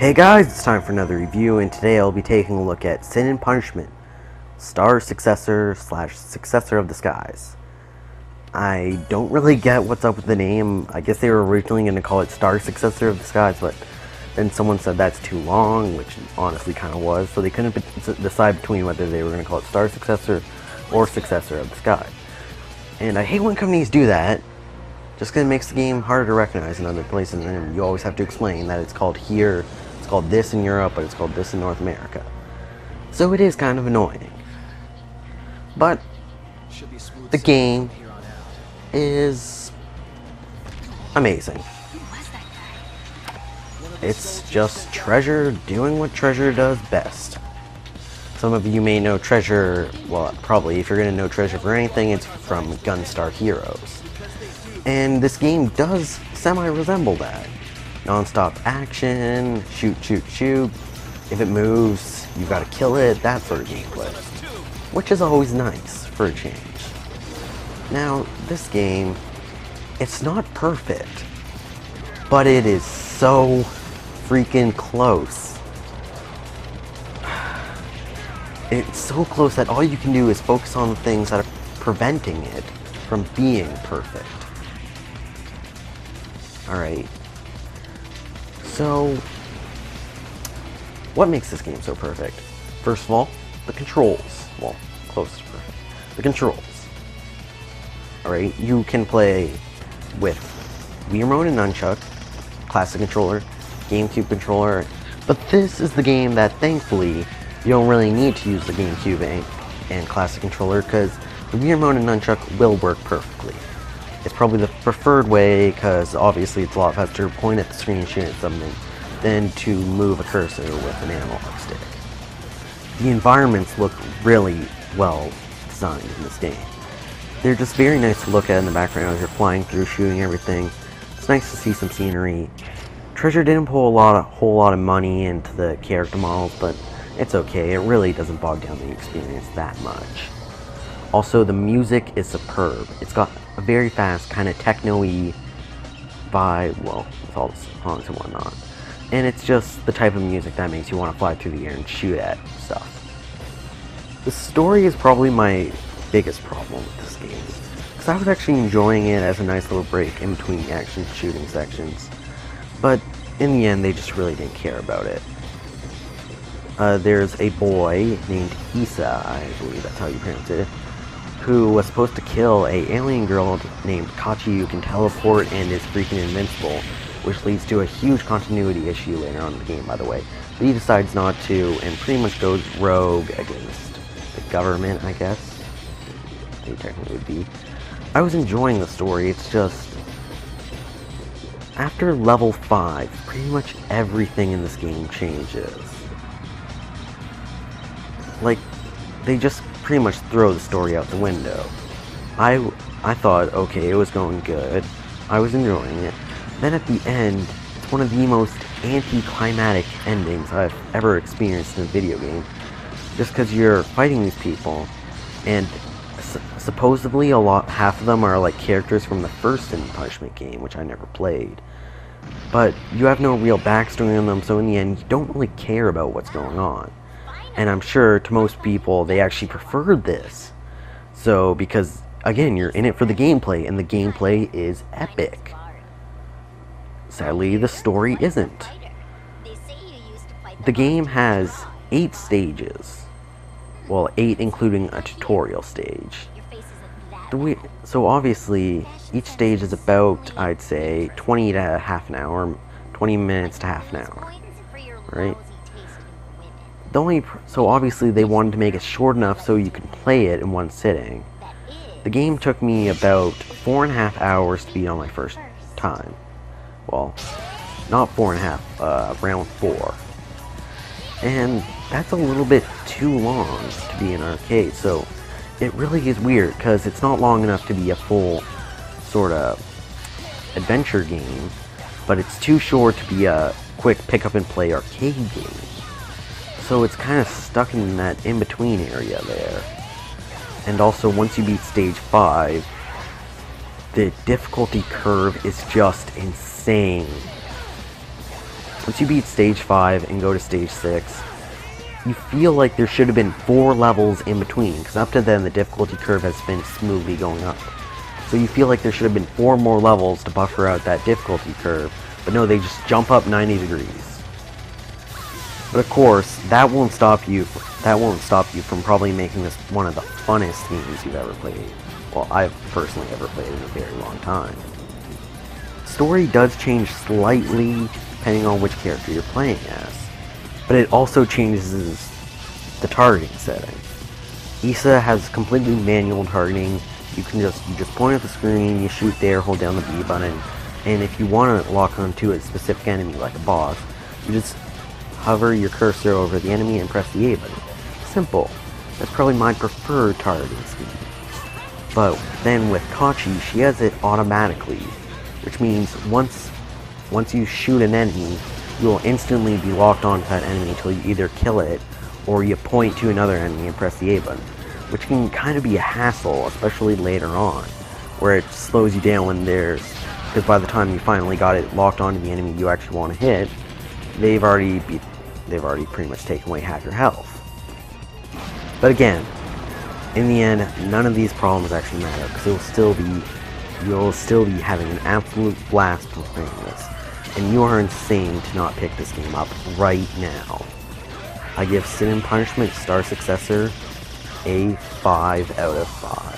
Hey guys, it's time for another review, and today I'll be taking a look at Sin and Punishment, Star Successor / Successor of the Skies. I don't really get what's up with the name. I guess they were originally going to call it Star Successor of the Skies, but then someone said that's too long, which honestly kind of was, so they couldn't decide between whether they were going to call it Star Successor or Successor of the Sky. And I hate when companies do that, just because it makes the game harder to recognize in other places, and you always have to explain that it's called here, it's called this in Europe, but it's called this in North America. So it is kind of annoying. But the game is amazing. It's just Treasure doing what Treasure does best. Some of you may know Treasure, well, probably if you're going to know Treasure for anything, it's from Gunstar Heroes. And this game does semi-resemble that. Non-stop action, shoot, shoot, shoot. If it moves, you've got to kill it, that sort of gameplay. Which is always nice, for a change. Now, this game, it's not perfect, but it is so freaking close. It's so close that all you can do is focus on the things that are preventing it from being perfect. Alright. So, what makes this game so perfect? First of all, the controls. Well, close to perfect. The controls. Alright, you can play with Wii Remote and Nunchuck, classic controller, GameCube controller, but this is the game that thankfully you don't really need to use the GameCube and classic controller, because the Wii Remote and Nunchuck will work perfectly. It's probably the preferred way, because obviously it's a lot faster to point at the screen and shoot at something than to move a cursor with an analog stick. The environments look really well designed in this game. They're just very nice to look at in the background as you're flying through, shooting everything. It's nice to see some scenery. Treasure didn't put a whole lot of money into the character models, but it's okay. It really doesn't bog down the experience that much. Also, the music is superb. It's got a very fast, kind of techno-y vibe, well, with all the songs and whatnot. And it's just the type of music that makes you want to fly through the air and shoot at stuff. The story is probably my biggest problem with this game, because I was actually enjoying it as a nice little break in between the action shooting sections. But in the end, they just really didn't care about it. There's a boy named Issa, I believe that's how you pronounce it, who was supposed to kill a alien girl named Kachi who can teleport and is freaking invincible, which leads to a huge continuity issue later on in the game, by the way. But he decides not to, and pretty much goes rogue against the government, I guess. They technically would be. I was enjoying the story, it's just after level 5, pretty much everything in this game changes. Like, they just pretty much throw the story out the window. I thought, okay, it was going good. I was enjoying it. Then at the end, it's one of the most anticlimactic endings I've ever experienced in a video game. Just because you're fighting these people, and supposedly half of them are like characters from the first Sin and Punishment game, which I never played. But you have no real backstory on them, so in the end, you don't really care about what's going on. And I'm sure to most people, they actually preferred this. So, because, again, you're in it for the gameplay, and the gameplay is epic. Sadly, the story isn't. The game has 8 stages. Well, 8 including a tutorial stage. So obviously, each stage is about, I'd say, 20 to half an hour, 20 minutes to half an hour. Right? So obviously they wanted to make it short enough so you could play it in one sitting. The game took me about 4.5 hours to beat on my first time. Well, not 4.5, around 4. And that's a little bit too long to be an arcade, so it really is weird, because it's not long enough to be a full sort of adventure game, but it's too short to be a quick pick up and play arcade game. So it's kind of stuck in that in-between area there. And also, once you beat stage 5, the difficulty curve is just insane. Once you beat stage 5 and go to stage 6, you feel like there should have been 4 levels in between, because up to then the difficulty curve has been smoothly going up. So you feel like there should have been 4 more levels to buffer out that difficulty curve, but no, they just jump up 90 degrees. But of course, that won't stop you from probably making this one of the funnest games you've ever played. Well, I've personally ever played in a very long time. Story does change slightly depending on which character you're playing as, but it also changes the targeting setting. Issa has completely manual targeting. You just point at the screen, you shoot there, hold down the B button, and if you want to lock onto a specific enemy like a boss, you just hover your cursor over the enemy and press the A button. Simple. That's probably my preferred targeting scheme. But then with Kachi, she has it automatically, which means once you shoot an enemy, you will instantly be locked onto that enemy until you either kill it or you point to another enemy and press the A button, which can kind of be a hassle, especially later on, where it slows you down because by the time you finally got it locked onto the enemy you actually want to hit, they've already pretty much taken away half your health. But again, in the end, none of these problems actually matter, because you'll still be having an absolute blast from playing this, and you are insane to not pick this game up right now. I give Sin and Punishment Star Successor a 5 out of 5.